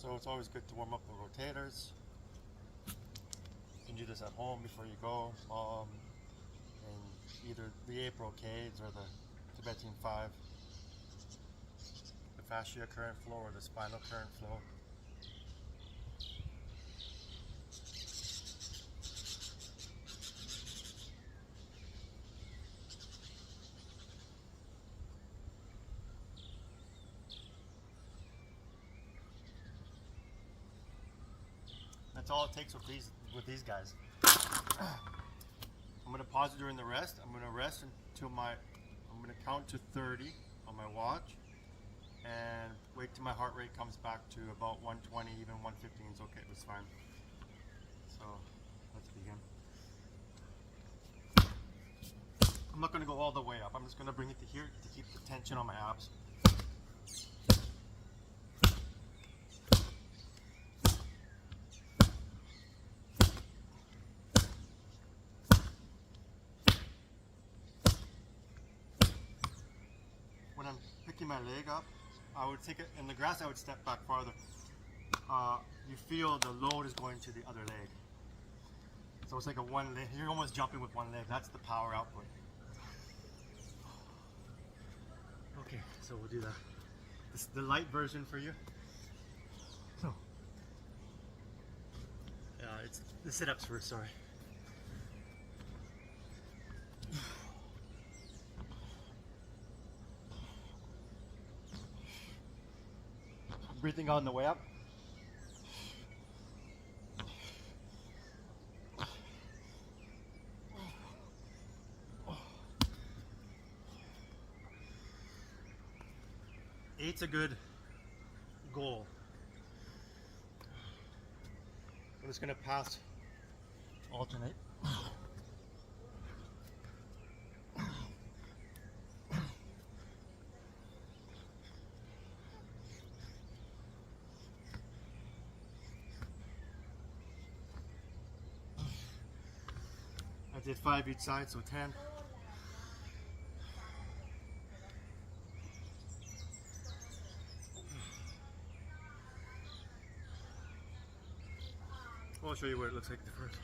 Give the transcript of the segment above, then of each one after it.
So it's always good to warm up the rotators. You can do this at home before you go, in either the A brocades or the Tibetan 5, the fascia current flow or the spinal current flow. That's all it takes with these guys. I'm gonna pause it during the rest. I'm gonna rest until I'm gonna count to 30 on my watch and wait till my heart rate comes back to about 120, even 115 is okay, it's fine. So let's begin. I'm not gonna go all the way up. I'm just gonna bring it to here to keep the tension on my abs. When I'm picking my leg up, I would take it in the grass. I would step back farther. You feel the load is going to the other leg, so it's like a one leg. You're almost jumping with one leg. That's the power output. Okay, so we'll do that. This is the light version for you. So, it's the sit-ups first. Sorry. Breathing on the way up. Eight's a good goal. I'm just gonna pass, alternate. I did 5 each side, so 10. I'll show you what it looks like the first.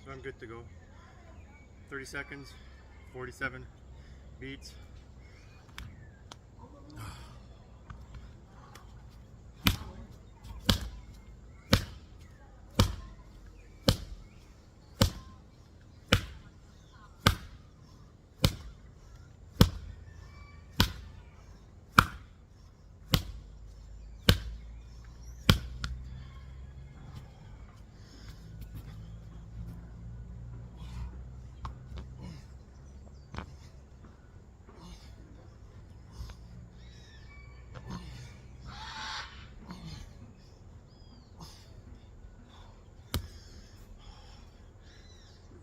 So I'm good to go. 30 seconds, 47 beats.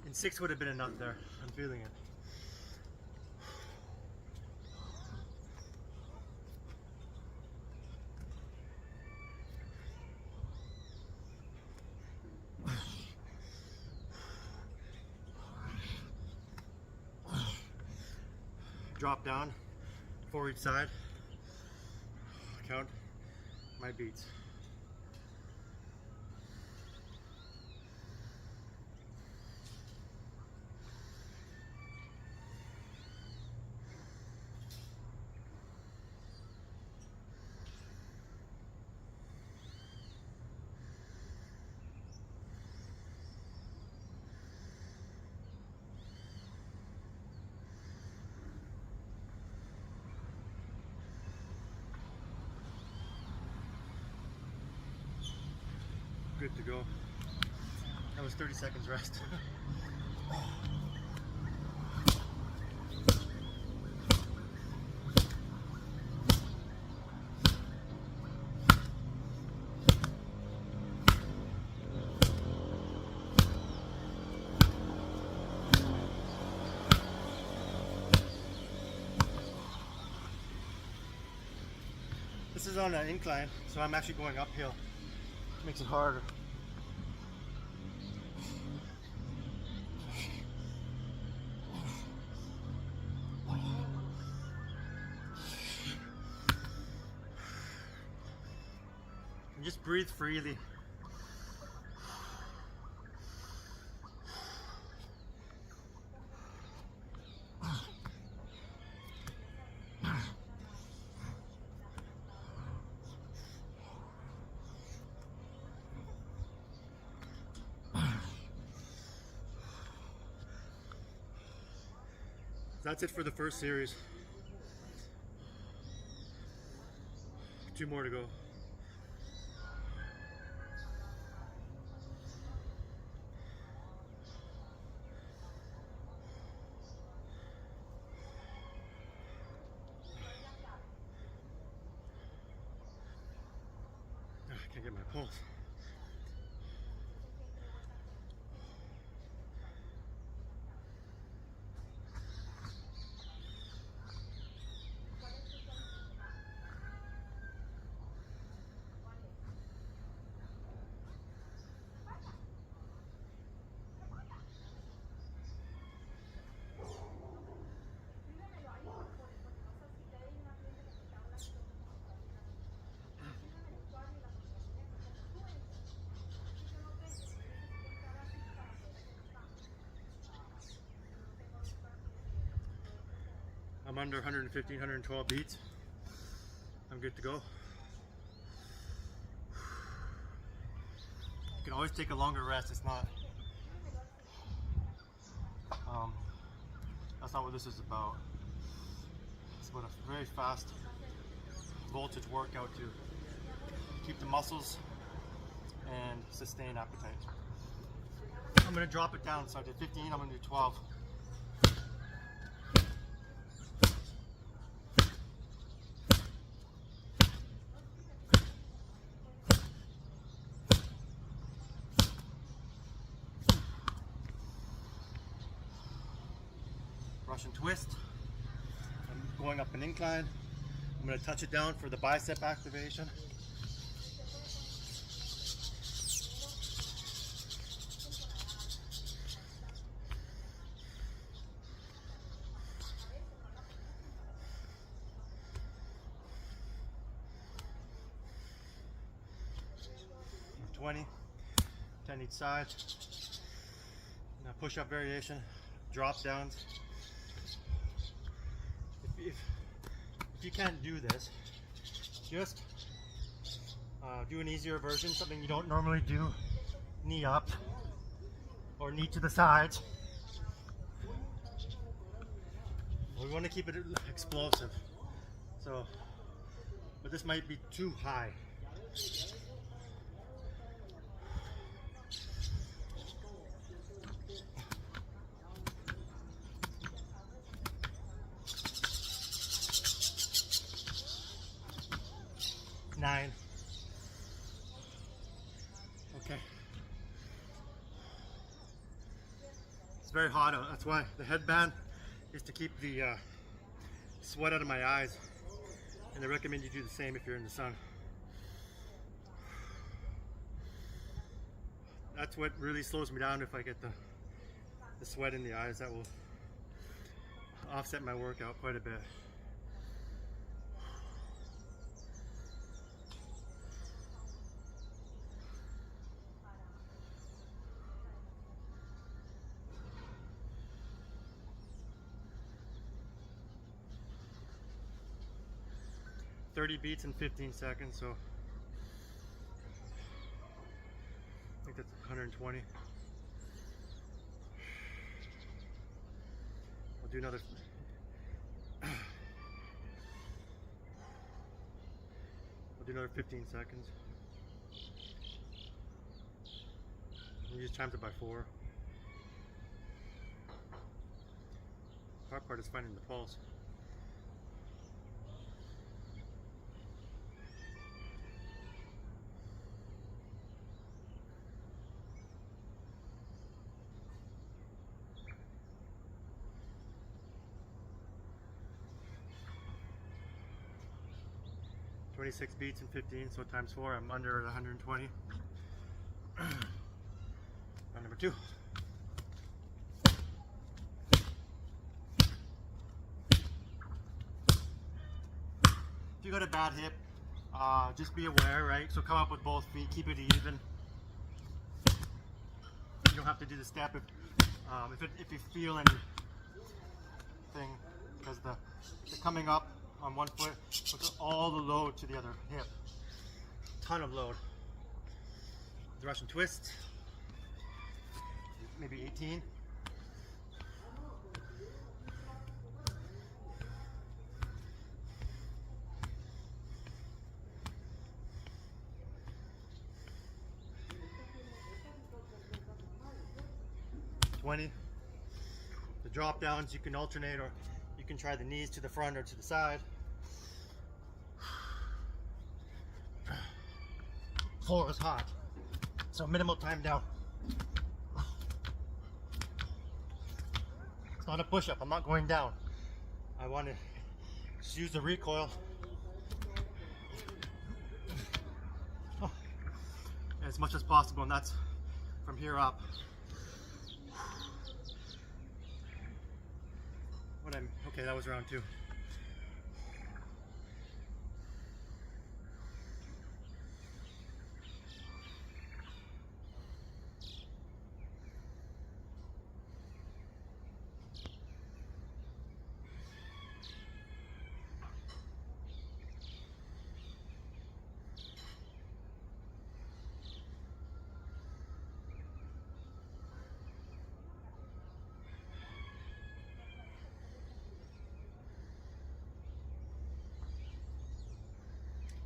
And 6 would have been enough there. I'm feeling it. Drop down, 4 each side. Count my beats. Good to go. That was 30 seconds rest. This is on an incline, so I'm actually going uphill. Makes it harder. And just breathe freely. That's it for the first series. 2 more to go. I can't get my pulse. I'm under 115, 112 beats. I'm good to go. You can always take a longer rest. It's not, that's not what this is about. It's about a very fast voltage workout to keep the muscles and sustain appetite. I'm going to drop it down. So I did 15, I'm going to do 12. Russian twist. I'm going up an incline. I'm going to touch it down for the bicep activation. And 20, 10 each side. Now push-up variation, drop downs. If you can't do this, just do an easier version, something you don't normally do, knee up or knee to the sides. We want to keep it explosive, so, but this might be too high. Nine. Okay. It's very hot out. That's why the headband is to keep the sweat out of my eyes. And I recommend you do the same if you're in the sun. That's what really slows me down. If I get the sweat in the eyes, that will offset my workout quite a bit. "30 beats in 15 seconds, so I think that's 120. I'll do another. I'll do another 15 seconds. You just times it by 4. Hard part is finding the pulse. "26 beats in 15, so times 4, I'm under 120. Round number 2. If you got a bad hip, just be aware, right? So come up with both feet, keep it even. You don't have to do the step if you feel anything, because the coming up on one foot puts all the load to the other hip. Ton of load. The Russian twist, maybe 18. The drop downs, you can alternate, or you can try the knees to the front or to the side. Floor is hot, so minimal time down. It's not a push-up, I'm not going down. I want to just use the recoil as much as possible, and that's from here up. Okay, that was round 2.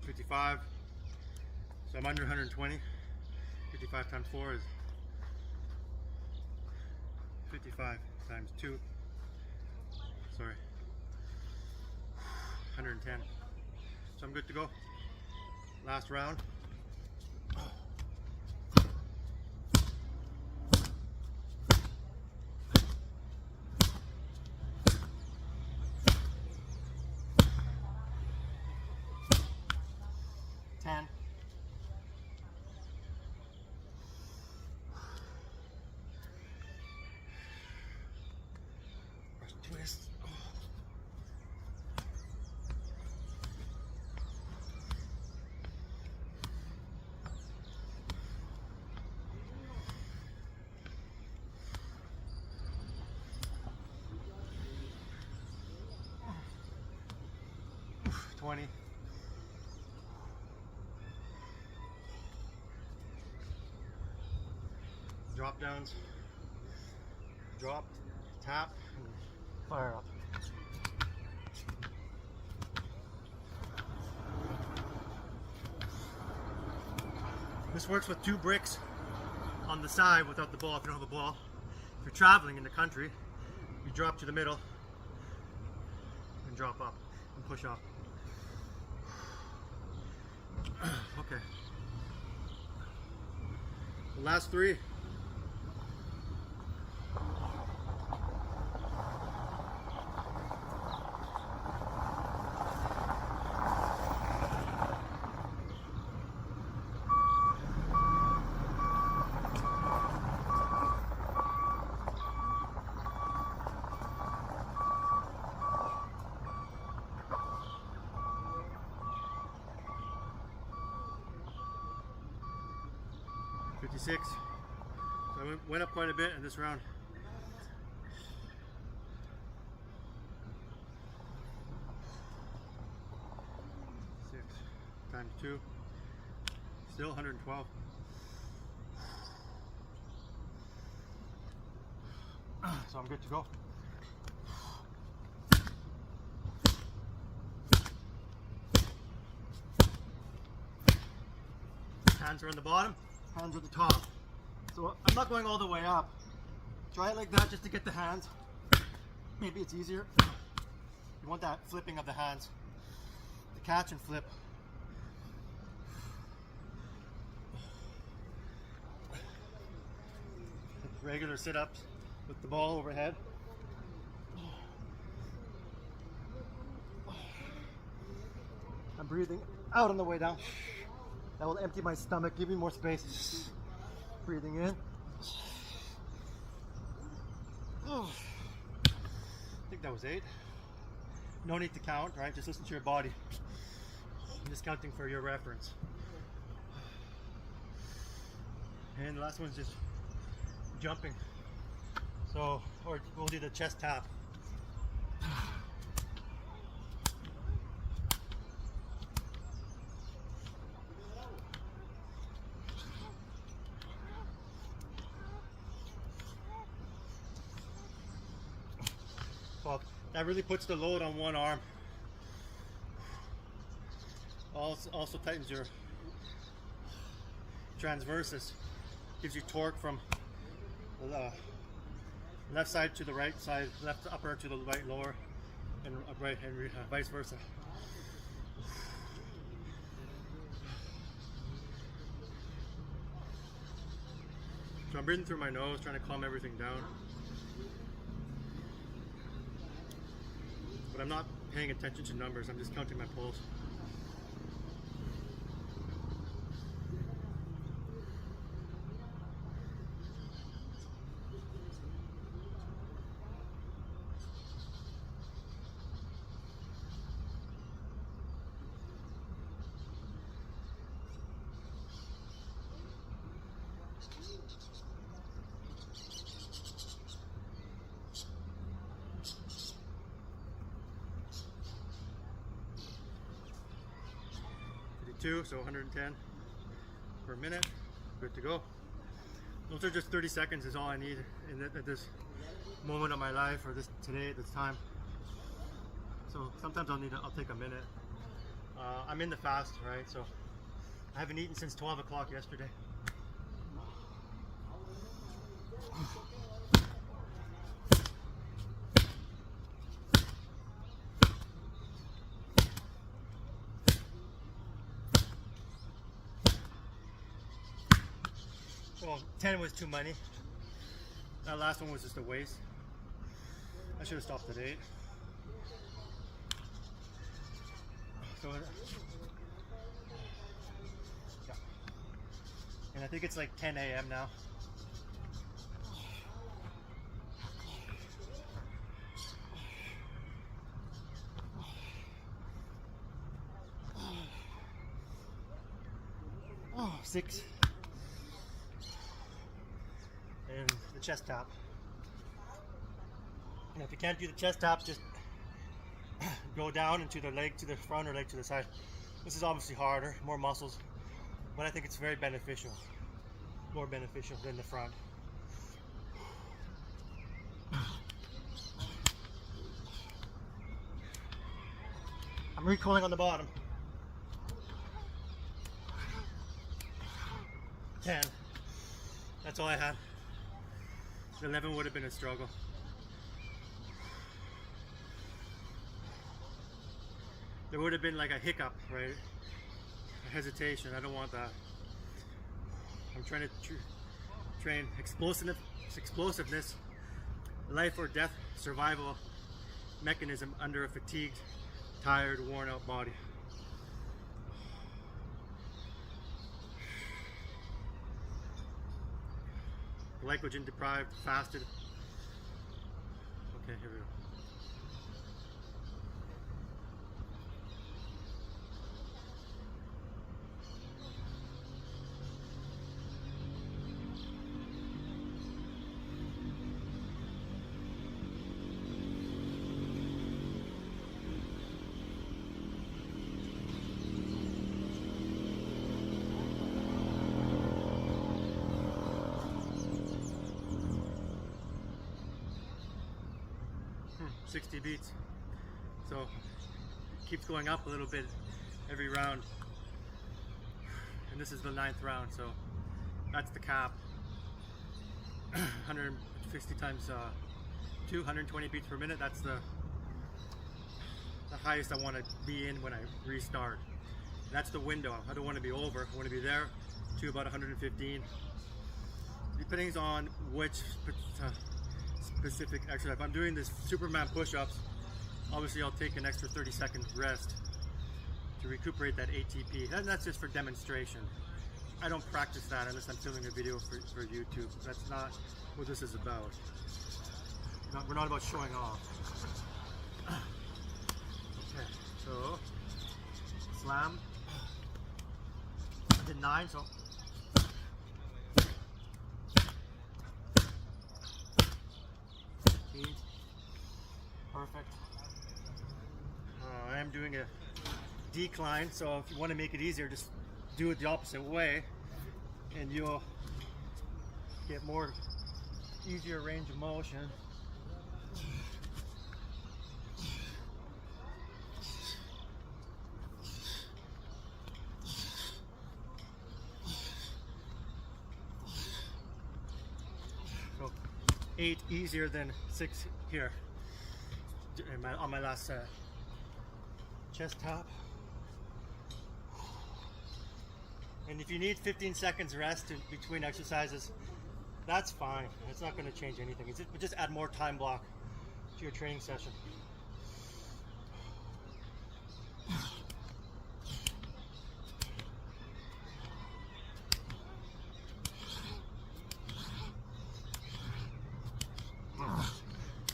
"55, so I'm under 120. 55 times 4 is 55 times 2. Sorry, 110. So I'm good to go. Last round. Twist. Oof, 20. Drop downs. Drop, tap, and fire up. This works with 2 bricks on the side without the ball if you don't have a ball. If you're traveling in the country, you drop to the middle and drop up and push up. Okay. The last 3. So I went up quite a bit in this round. 6 times 2, still 112. So I'm good to go. Hands are on the bottom, hands are at the top. So I'm not going all the way up. Try it like that just to get the hands. Maybe it's easier. You want that flipping of the hands. The catch and flip. Regular sit-ups with the ball overhead. I'm breathing out on the way down. That will empty my stomach, give me more space. Breathing in. I think that was 8. No need to count, right? Just listen to your body. I'm just counting for your reference. And the last one's just jumping. So, or we'll do the chest tap. Well, that really puts the load on one arm. Also tightens your transversus. Gives you torque from the left side to the right side, left upper to the right lower, and right and vice versa. So I'm breathing through my nose, trying to calm everything down. But I'm not paying attention to numbers, I'm just counting my pulse. So 110 per minute, good to go. Those are just 30 seconds is all I need at this moment of my life, or this time. So sometimes I'll take a minute. I'm in the fast, right? So I haven't eaten since 12 o'clock yesterday. Well, 10 was too many. That last one was just a waste. I should have stopped at 8. So, yeah. And I think it's like 10 a.m. now. Oh, 6. And the chest tap. And if you can't do the chest taps, just go down into the leg to the front or leg to the side. This is obviously harder, more muscles, but I think it's very beneficial. More beneficial than the front. I'm recoiling on the bottom. 10. That's all I had. 11 would have been a struggle. There would have been like a hiccup, right? A hesitation. I don't want that. I'm trying to train explosiveness, life or death survival mechanism under a fatigued, tired, worn out body. Glycogen deprived, fasted. Okay, here we go. Hmm, 60 beats. So it keeps going up a little bit every round. And this is the 9th round, so that's the cap. 160 times 220 beats per minute. That's the highest I want to be in when I restart. That's the window. I don't want to be over. I want to be there to about 115. Depending on which specific exercise. If I'm doing this Superman push-ups, obviously I'll take an extra 30-second rest to recuperate that ATP. And that's just for demonstration. I don't practice that unless I'm filming a video for YouTube. That's not what this is about. We're not about showing off. Okay, so slam. I did 9, so perfect. I am doing a decline, so if you want to make it easier, just do it the opposite way and you'll get easier range of motion. So 8 easier than 6 here on my last chest tap. And if you need 15 seconds rest in between exercises, that's fine. It's not going to change anything. It's just add more time block to your training session.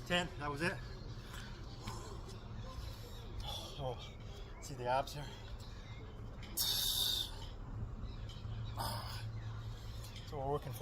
Ten, that was it. Oh, see the abs here? So we're working for